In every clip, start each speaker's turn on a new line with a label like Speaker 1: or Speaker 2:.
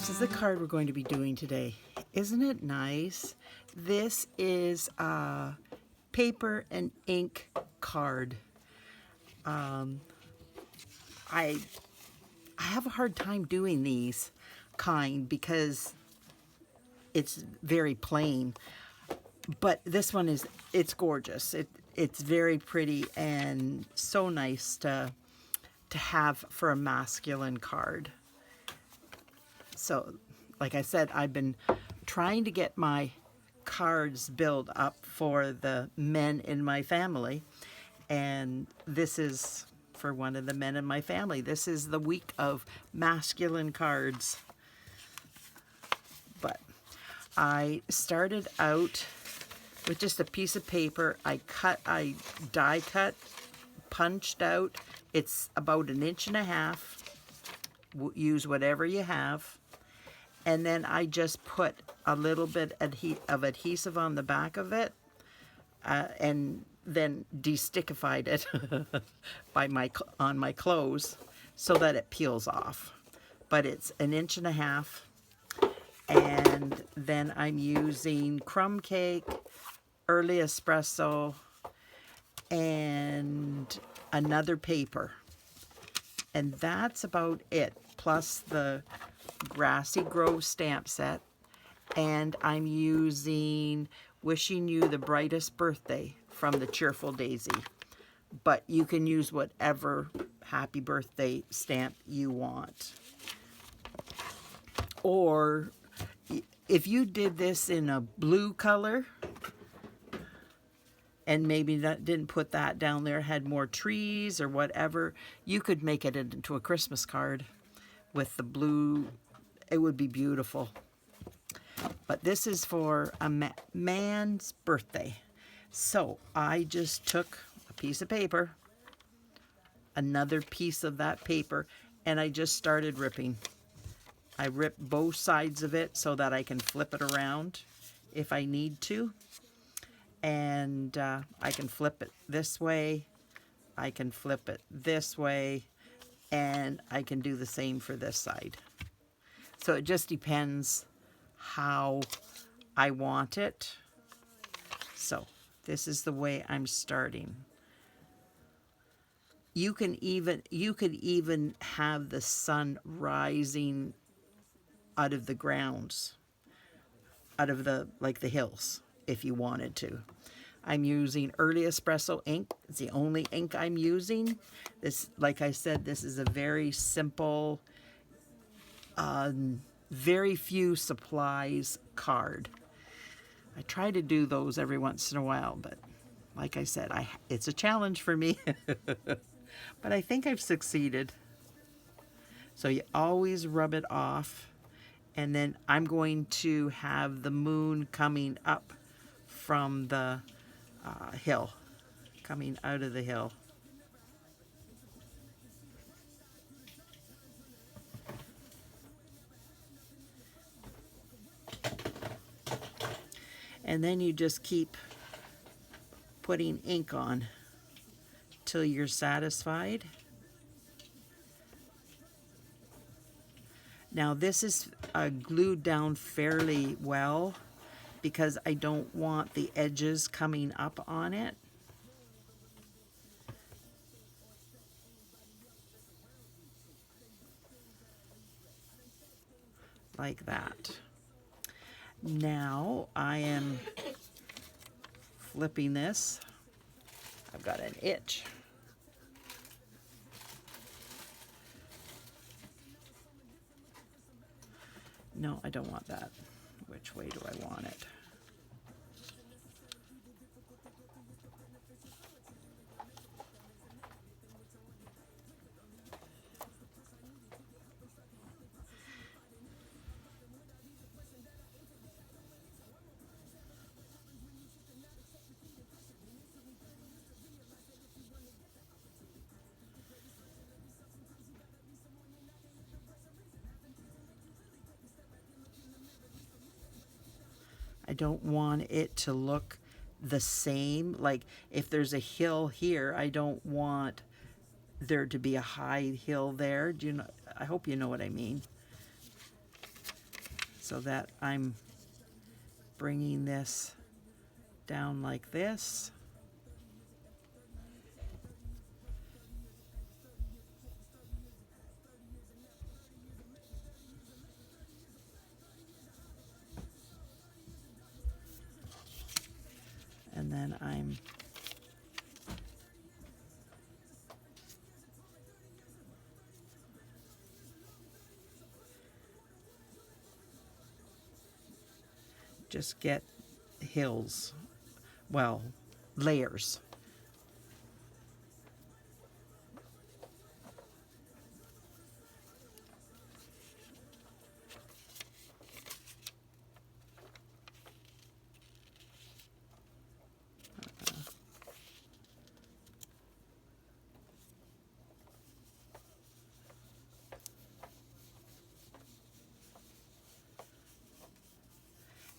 Speaker 1: This is the card we're going to be doing today. Isn't it nice? This is a paper and ink card. I have a hard time doing these kind because it's very plain. But this one it's gorgeous. It's very pretty and so nice to have for a masculine card. So, like I said, I've been trying to get my cards built up for the men in my family, and this is for one of the men in my family. This is the week of masculine cards. But I started out with just a piece of paper. I die cut, punched out. It's about 1.5 inches. Use whatever you have. And then I just put a little bit of adhesive on the back of it, and then destickified it on my clothes so that it peels off. But it's 1.5 inches. And then I'm using Crumb Cake, early Espresso, and another paper. And that's about it, plus the Grassy Grove stamp set. And I'm using Wishing You the Brightest Birthday from the Cheerful Daisy. But you can use whatever happy birthday stamp you want. Or if you did this in a blue color, and maybe didn't put that down there, had more trees or whatever, you could make it into a Christmas card with the blue. It would be beautiful. But this is for a man's birthday. So I just took a piece of paper, another piece of that paper, and I just started ripping. I ripped both sides of it so that I can flip it around if I need to. And I can flip it this way, I can flip it this way, and I can do the same for this side. So it just depends how I want it. So this is the way I'm starting. You could even have the sun rising out of the grounds, out of the hills, if you wanted to. I'm using early Espresso ink. It's the only ink I'm using. This, like I said, this is a very simple, very few supplies card. I try to do those every once in a while, but like I said, it's a challenge for me. But I think I've succeeded. So you always rub it off, and then I'm going to have the moon coming up from the hill, coming out of the hill. And then you just keep putting ink on till you're satisfied. Now this is glued down fairly well because I don't want the edges coming up on it. Like that. Now I am flipping this. I've got an itch. No, I don't want that. Which way do I want it? I don't want it to look the same. Like if there's a hill here, I don't want there to be a high hill there. Do you know? I hope you know what I mean. so that I'm bringing this down like this. And then I'm just get hills, well, layers.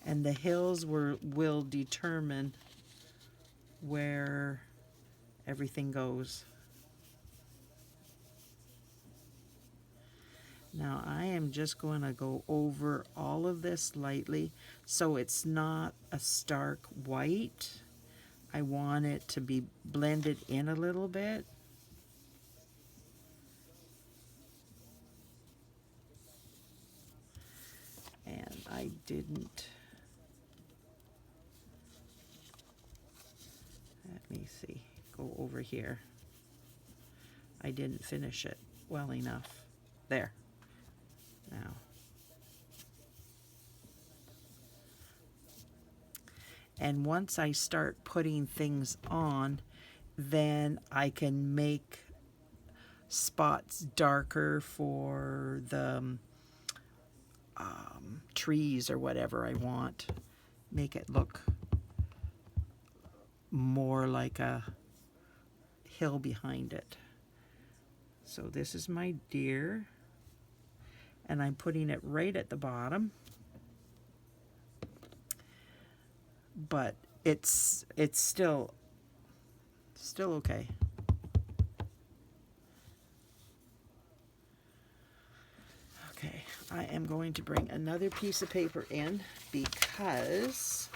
Speaker 1: And the hills will determine where everything goes. Now I am just going to go over all of this lightly so it's not a stark white. I want it to be blended in a little bit. And I didn't, let me see, go over here. I didn't finish it well enough. There. Now. And once I start putting things on, then I can make spots darker for the trees or whatever I want. Make it look more like a hill behind it. So this is my deer, and I'm putting it right at the bottom. But it's still okay. Okay, I am going to bring another piece of paper in because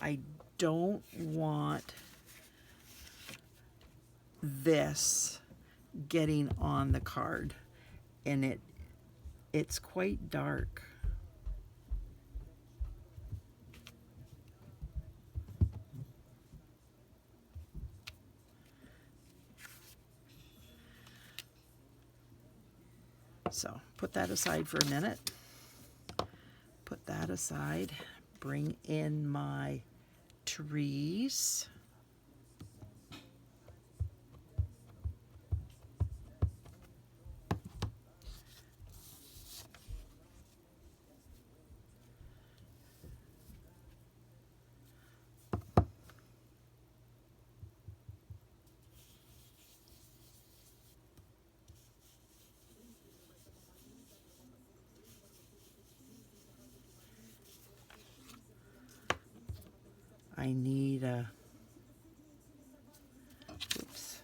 Speaker 1: I don't want this getting on the card, and it's quite dark. So put that aside for a minute. Put that aside. Bring in my trees. I need a, oops.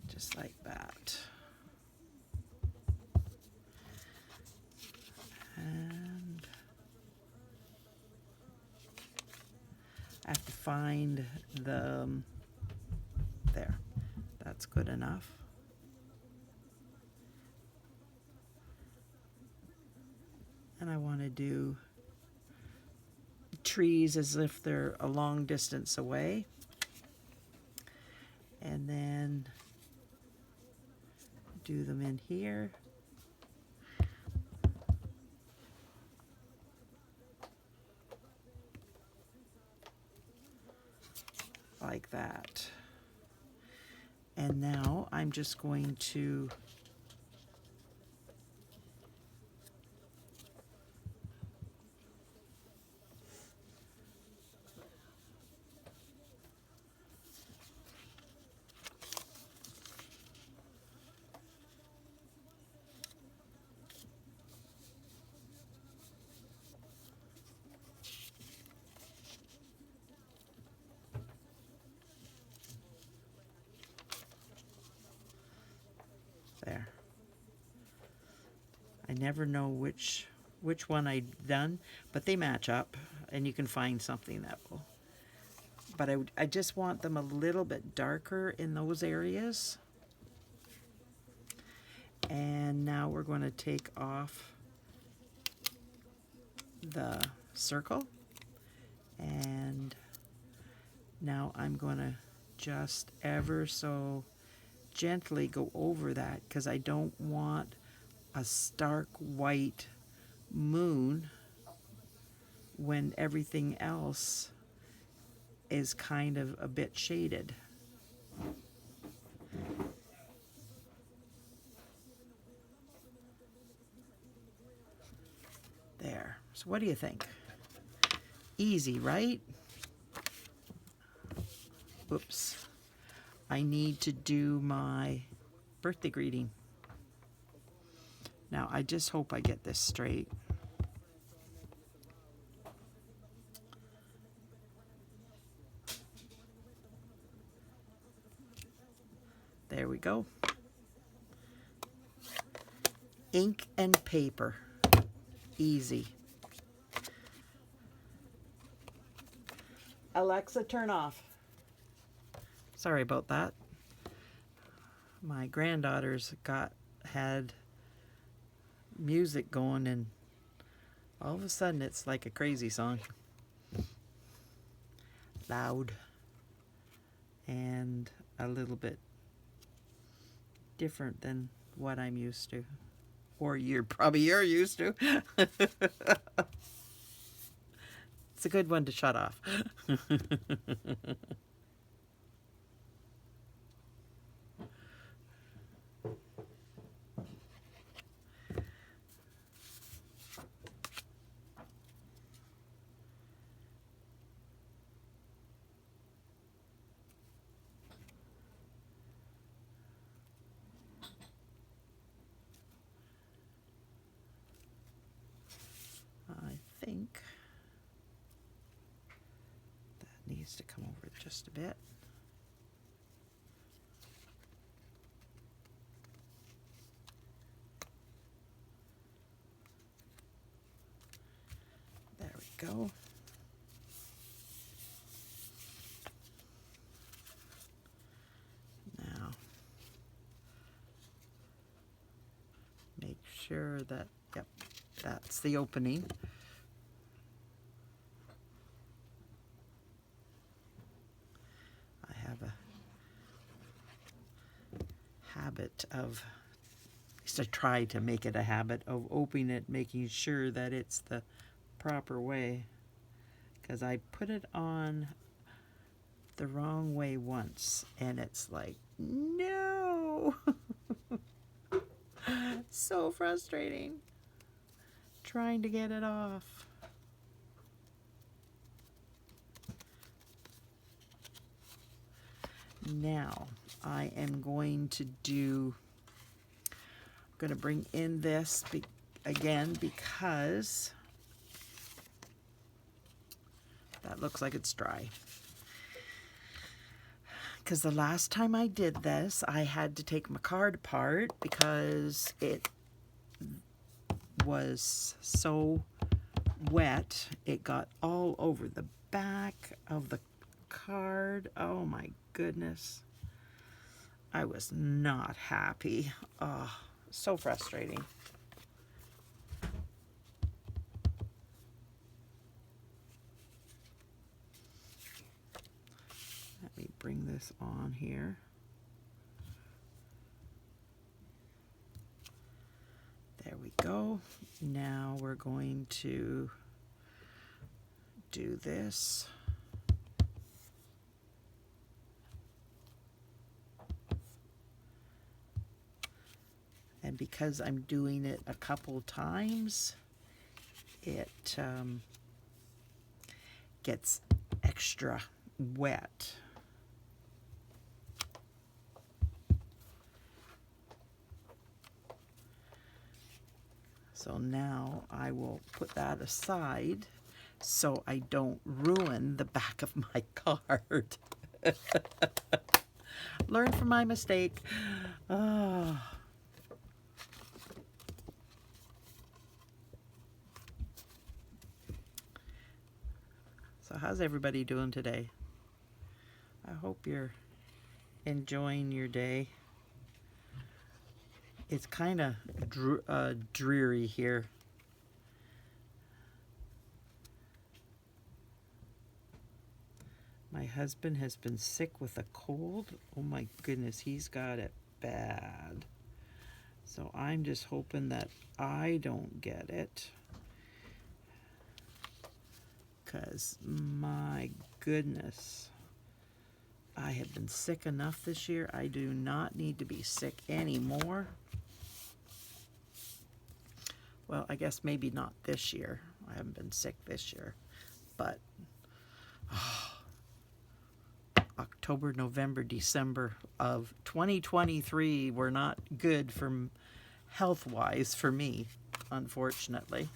Speaker 1: Just like that. And I have to find the, there. That's good enough. And I want to do trees as if they're a long distance away. And then do them in here. Like that. And now I'm just going to There. I never know which one I've done, but they match up, and you can find something that will. But I just want them a little bit darker in those areas. And now we're going to take off the circle, and now I'm going to just ever so gently go over that, because I don't want a stark white moon when everything else is kind of a bit shaded. There. So what do you think? Easy, right? Oops. I need to do my birthday greeting. Now, I just hope I get this straight. There we go. Ink and paper. Easy. Alexa, turn off. Sorry about that. My granddaughter's had music going, and all of a sudden it's like a crazy song. Loud and a little bit different than what I'm used to, or you're used to. It's a good one to shut off. I think that needs to come over just a bit. There we go. Now, make sure that, yep, that's the opening. I have a habit of, at least I try to make it a habit of opening it, making sure that it's the proper way, because I put it on the wrong way once, and it's like, no. So frustrating trying to get it off. Now I am going to bring in this again, because that looks like it's dry. Because the last time I did this, I had to take my card apart because it was so wet. It got all over the back of the card. Oh my goodness. I was not happy. Oh, so frustrating. Let me bring this on here. There we go. Now we're going to do this. And because I'm doing it a couple times, it gets extra wet. So now I will put that aside so I don't ruin the back of my card. Learn from my mistake. Oh. So how's everybody doing today? I hope you're enjoying your day. It's kind of dreary here. My husband has been sick with a cold. Oh my goodness, he's got it bad. So I'm just hoping that I don't get it. 'Cause my goodness, I have been sick enough this year. I do not need to be sick anymore. Well, I guess maybe not this year. I haven't been sick this year. But October, November, December of 2023 were not good for health-wise for me, unfortunately.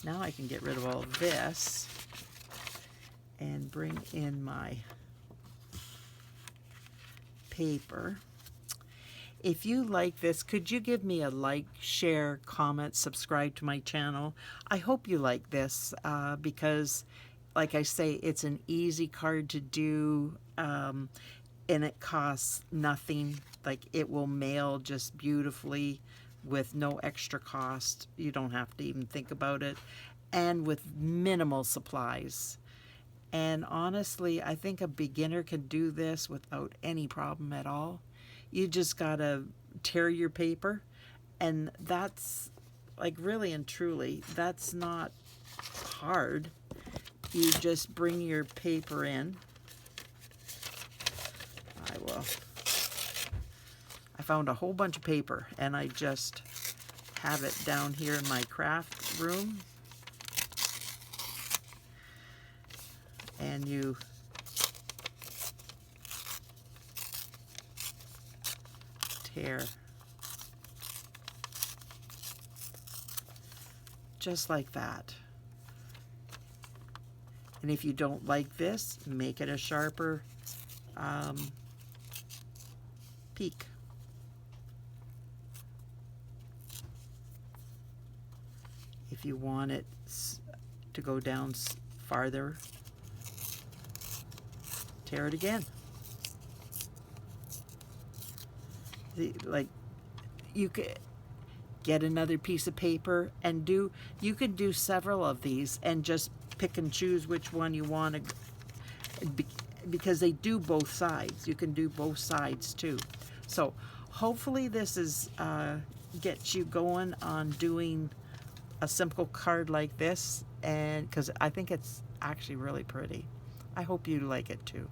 Speaker 1: Now I can get rid of all of this and bring in my paper. If you like this, could you give me a like, share, comment, subscribe to my channel? I hope you like this because, like I say, it's an easy card to do and it costs nothing. Like, it will mail just beautifully with no extra cost. You don't have to even think about it, and with minimal supplies. And honestly, I think a beginner can do this without any problem at all. You just gotta tear your paper, and that's, like, really and truly, that's not hard. You just bring your paper in. I found a whole bunch of paper, and I just have it down here in my craft room. And you tear just like that. And if you don't like this, make it a sharper peak. If you want it to go down farther, tear it again. Like, you could get another piece of paper and you could do several of these and just pick and choose which one you want to, because they do both sides. You can do both sides too. So hopefully this is gets you going on doing a simple card like this, and because I think it's actually really pretty. I hope you like it too.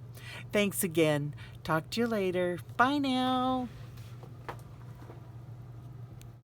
Speaker 1: Thanks again. Talk to you later. Bye now.